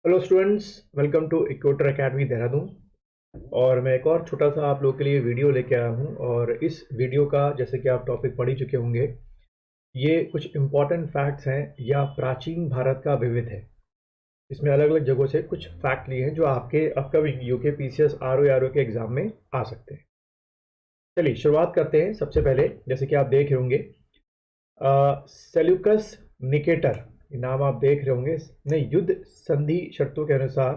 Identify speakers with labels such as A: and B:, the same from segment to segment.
A: Hello students, welcome to Equator Academy Dehradun. और मैं एक और छोटा सा आप लोगों के लिए वीडियो लेके आया हूँ। और इस वीडियो का, जैसे कि आप टॉपिक पढ़ ही चुके होंगे, ये कुछ इम्पॉर्टेंट फैक्ट्स हैं या प्राचीन भारत का विविध है। इसमें अलग अलग जगहों से कुछ फैक्ट लिए हैं जो आपके अपकमिंग यूके पीसीएस आरओ के एग्जाम में आ सकते हैं। चलिए शुरुआत करते हैं। सबसे पहले जैसे कि आप देख रहे होंगे, सेल्यूकस निकेटर, नाम आप देख रहे होंगे, ने युद्ध संधि शर्तों के अनुसार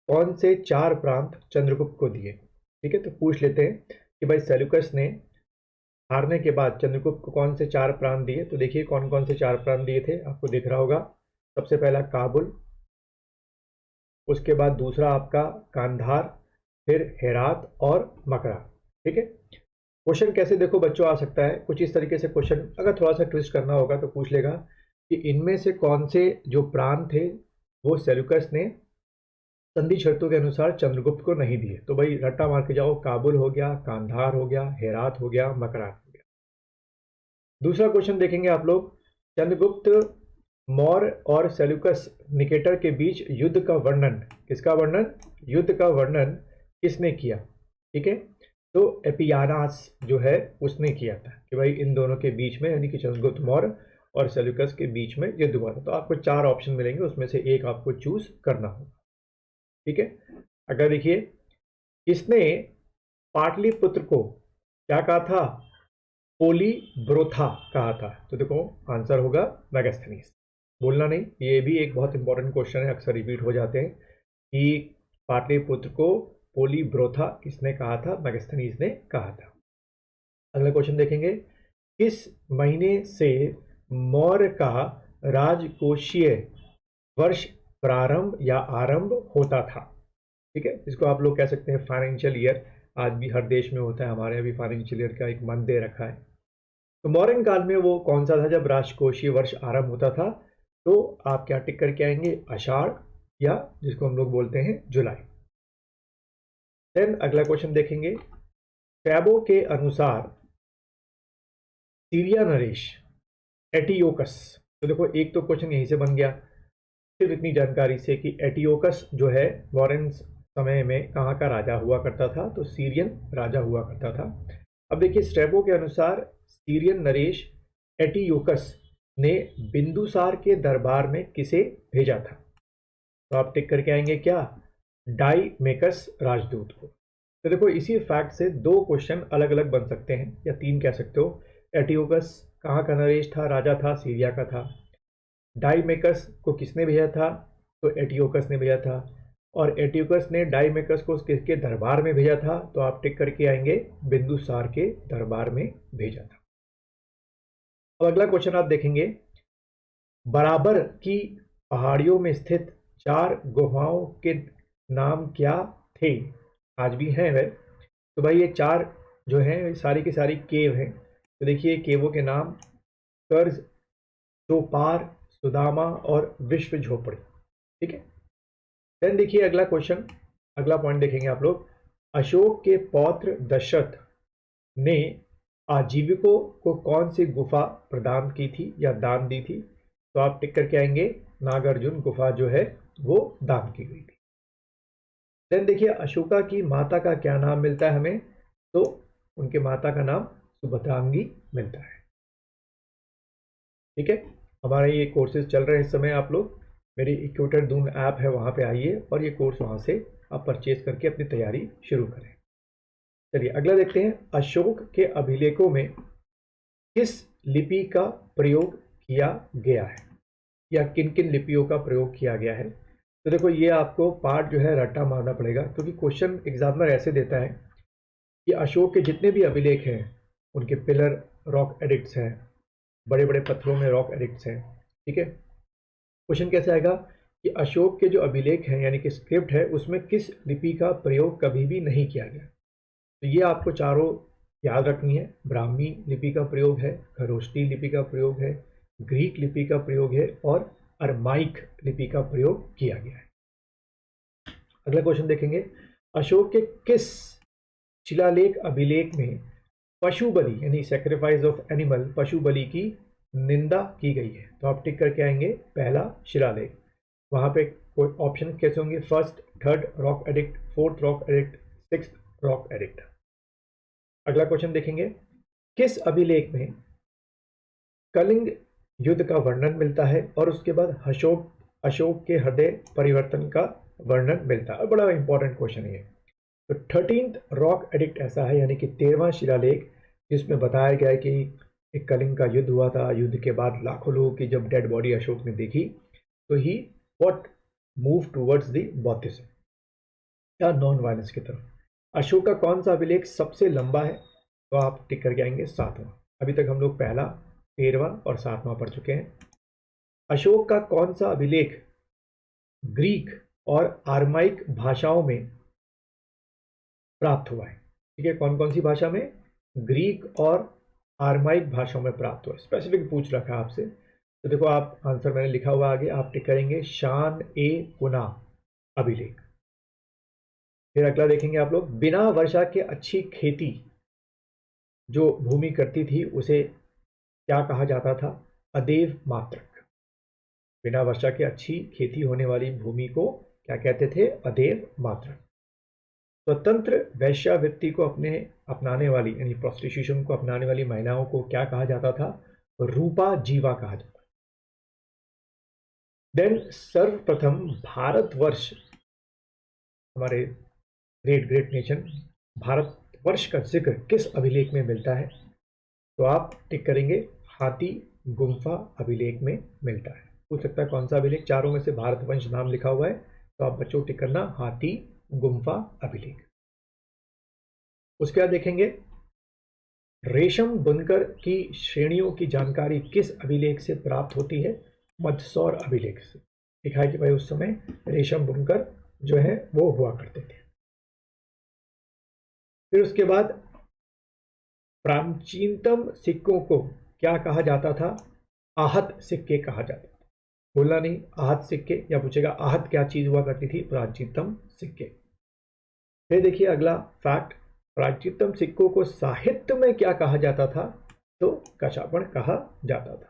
A: कौन से 4 प्रांत चंद्रगुप्त को दिए। ठीक है, तो पूछ लेते हैं कि भाई सेल्यूकस ने हारने के बाद चंद्रगुप्त को कौन से 4 प्रांत दिए। तो देखिए कौन कौन से 4 प्रांत दिए थे, आपको दिख रहा होगा। सबसे पहला काबुल, उसके बाद दूसरा आपका कांधार, फिर हेरात और मकरा। ठीक है, क्वेश्चन कैसे देखो बच्चों आ सकता है कुछ इस तरीके से। क्वेश्चन अगर थोड़ा सा ट्विस्ट करना होगा तो पूछ लेगा कि इनमें से कौन से जो प्रांत थे वो सेल्यूकस ने संधि शर्तों के अनुसार चंद्रगुप्त को नहीं दिए। तो भाई रट्टा मार के जाओ, काबुल हो गया, कांधार हो गया, हेरात हो गया, मकरान हो गया। दूसरा क्वेश्चन देखेंगे आप लोग, चंद्रगुप्त मौर्य और सेल्यूकस निकेटर के बीच युद्ध का वर्णन, किसका वर्णन, युद्ध का वर्णन किसने किया। ठीक है, तो एपियानास जो है उसने किया था कि भाई इन दोनों के बीच में, यानी कि चंद्रगुप्त मौर्य और सेल्यूकस के बीच में युद्ध हुआ था। तो आपको 4 ऑप्शन मिलेंगे, उसमें से एक आपको चूज करना होगा। ठीक है, अगर देखिए किसने पाटलिपुत्र को क्या कहा था, पोलीब्रोथा कहा था। तो देखो आंसर होगा मेगास्थनीज। बोलना नहीं, ये भी एक बहुत इंपॉर्टेंट क्वेश्चन है, अक्सर रिपीट हो जाते हैं कि पाटलिपुत्र को पोलीब्रोथा किसने कहा था, मेगास्थनीज ने कहा था। अगला क्वेश्चन देखेंगे, किस महीने से मौर्य का राजकोषीय वर्ष प्रारंभ या आरंभ होता था। ठीक है, इसको आप लोग कह सकते हैं फाइनेंशियल ईयर। आज भी हर देश में होता है, हमारे यहाँ भी फाइनेंशियल ईयर का एक मंथ दे रखा है। तो मौर्यन काल में वो कौन सा था जब राजकोषीय वर्ष आरंभ होता था। तो आप क्या टिक करके आएंगे, आषाढ़, या जिसको हम लोग बोलते हैं जुलाई। देन अगला क्वेश्चन देखेंगे, टैबो के अनुसार सीरिया नरेश एटियोकस। तो देखो एक तो क्वेश्चन यहीं से बन गया सिर्फ इतनी जानकारी से कि एटियोकस जो है मौर्यन समय में कहाँ का राजा हुआ करता था, तो सीरियन राजा हुआ करता था। अब देखिए स्ट्रैबो के अनुसार सीरियन नरेश एटियोकस ने बिंदुसार के दरबार में किसे भेजा था। तो आप टिक करके आएंगे क्या, डाईमेकस राजदूत को। तो देखो इसी फैक्ट से 2 क्वेश्चन अलग अलग बन सकते हैं, या 3 कह सकते हो। एटियोकस कहाँ का नरेश था, राजा था, सीरिया का था। डाईमेकस को किसने भेजा था, तो एटियोकस ने भेजा था। और एटियोकस ने डाईमेकस को किसके दरबार में भेजा था, तो आप टिक करके आएंगे बिंदुसार के दरबार में भेजा था। अब अगला क्वेश्चन आप देखेंगे, बराबर की पहाड़ियों में स्थित 4 गुफाओं के नाम क्या थे। आज भी हैं वह। तो भाई ये 4 जो हैं सारी की सारी केव हैं। तो देखिए केवों के नाम, कर्ज, चोपार, सुदामा और विश्व झोपड़ी। ठीक है, देन देखिए अगला क्वेश्चन, अगला पॉइंट देखेंगे आप लोग, अशोक के पौत्र दशरथ ने आजीविकों को कौन सी गुफा प्रदान की थी या दान दी थी। तो आप टिक करके आएंगे, नागार्जुन गुफा जो है वो दान की गई थी। देन देखिए अशोका की माता का क्या नाम मिलता है हमें, तो उनके माता का नाम सुभद्रांगी मिलता है। ठीक है, हमारे ये कोर्सेज चल रहे हैं इस समय। आप लोग मेरी इक्वेटर दून ऐप है, वहाँ पे आइए और ये कोर्स वहाँ से आप परचेज करके अपनी तैयारी शुरू करें। चलिए अगला देखते हैं, अशोक के अभिलेखों में किस लिपि का प्रयोग किया गया है, या किन किन लिपियों का प्रयोग किया गया है। तो देखो ये आपको पार्ट जो है रट्टा मारना पड़ेगा, क्योंकि क्वेश्चन एग्जामिनर ऐसे देता है कि अशोक के जितने भी अभिलेख हैं उनके पिलर रॉक एडिक्ट्स हैं, बड़े बड़े पत्थरों में रॉक एडिक्ट्स हैं। ठीक है, क्वेश्चन कैसे आएगा कि अशोक के जो अभिलेख हैं यानी कि स्क्रिप्ट है उसमें किस लिपि का प्रयोग कभी भी नहीं किया गया। तो ये आपको चारों याद रखनी है। ब्राह्मी लिपि का प्रयोग है, खरोष्टी लिपि का प्रयोग है, ग्रीक लिपि का प्रयोग है, और अरमाइक लिपि का प्रयोग किया गया है। अगला क्वेश्चन देखेंगे, अशोक के किस शिलालेख अभिलेख में पशु बलि यानी सैक्रिफाइस ऑफ एनिमल, पशु बलि की निंदा की गई है। तो आप टिक करके आएंगे पहला शिलालेख, वहां पे ऑप्शन कैसे होंगे, first, third rock edict, fourth rock edict, sixth rock edict. अगला क्वेश्चन देखेंगे, किस अभिलेख में कलिंग युद्ध का वर्णन मिलता है और उसके बाद अशोक के हृदय परिवर्तन का वर्णन मिलता है। बड़ा इंपॉर्टेंट क्वेश्चन है। तो 13th रॉक एडिक्ट ऐसा है, यानी कि 13वां शिलालेख, जिसमें बताया गया है कि एक कलिंग का युद्ध हुआ था। युद्ध के बाद लाखों लोगों की जब डेड बॉडी अशोक ने देखी तो ही what move towards the Buddhism या नॉन वायलेंस की तरफ। अशोक का कौन सा अभिलेख सबसे लंबा है, तो आप टिक करके आएंगे 7वां। अभी तक हम लोग पहला, 13वां और 7वां पढ़ चुके हैं। अशोक का कौन सा अभिलेख ग्रीक और आर्माइक भाषाओं में प्राप्त हुआ है? ठीक है, कौन कौन सी भाषा में? ग्रीक और आर्माइक भाषाओं में प्राप्त हुआ है। स्पेसिफिक पूछ रखा है आपसे, तो देखो आप आंसर मैंने लिखा हुआ आगे, आप टिक करेंगे शान ए कुना अभिलेख। फिर अगला देखेंगे आप लोग, बिना वर्षा के अच्छी खेती जो भूमि करती थी उसे क्या कहा जाता था? अदेव मात्रक। बिना वर्षा के अच्छी खेती होने वाली भूमि को क्या कहते थे? अदेव मात्रक। स्वतंत्र वैश्यावृत्ति को अपनाने वाली, यानी प्रोस्टिट्यूशन को अपनाने वाली महिलाओं को क्या कहा जाता था? रूपा जीवा कहा जाता। देन सर्वप्रथम भारतवर्ष, हमारे ग्रेट नेशन भारतवर्ष का जिक्र किस अभिलेख में मिलता है? तो आप टिक करेंगे हाथी गुम्फा अभिलेख में मिलता है। पूछ सकता है कौन सा अभिलेख, चारों में से भारतवंश नाम लिखा हुआ है, तो आप बच्चों टिक करना हाथी गुम्फा अभिलेख। उसके बाद देखेंगे, रेशम बुनकर की श्रेणियों की जानकारी किस अभिलेख से प्राप्त होती है? मंदसौर अभिलेख से। लिखा है कि भाई उस समय रेशम बुनकर जो है वो हुआ करते थे। फिर उसके बाद प्राचीनतम सिक्कों को क्या कहा जाता था? आहत सिक्के कहा जाता था। बोलना नहीं, आहत सिक्के, या पूछेगा आहत क्या चीज हुआ करती थी? प्राचीनतम सिक्के। फिर देखिए अगला फैक्ट, प्राचीनतम सिक्कों को साहित्य में क्या कहा जाता था? तो कशापण कहा जाता था।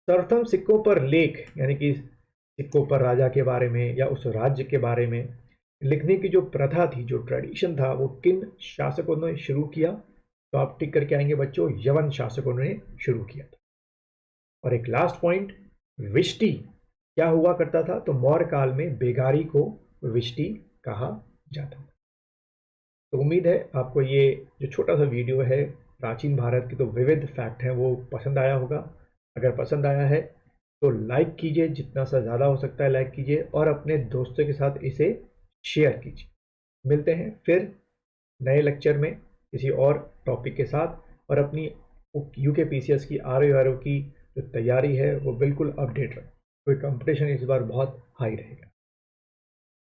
A: सर्वप्रथम सिक्कों पर लेख, यानी कि सिक्कों पर राजा के बारे में या उस राज्य के बारे में लिखने की जो प्रथा थी, जो ट्रेडिशन था, वो किन शासकों ने शुरू किया? तो आप टिक करके आएंगे बच्चों, यवन शासकों ने शुरू किया था। और एक लास्ट पॉइंट, विष्टि क्या हुआ करता था? तो मौर्य काल में बेगारी को विष्टि कहा जाता था। तो उम्मीद है आपको ये जो छोटा सा वीडियो है प्राचीन भारत की तो विविध फैक्ट हैं वो पसंद आया होगा। अगर पसंद आया है तो लाइक कीजिए, जितना सा ज़्यादा हो सकता है लाइक कीजिए, और अपने दोस्तों के साथ इसे शेयर कीजिए। मिलते हैं फिर नए लेक्चर में किसी और टॉपिक के साथ, और अपनी UKPCS की RO की जो तैयारी है वो बिल्कुल अपडेट रखें, कोई कंपटीशन इस बार बहुत हाई रहेगा।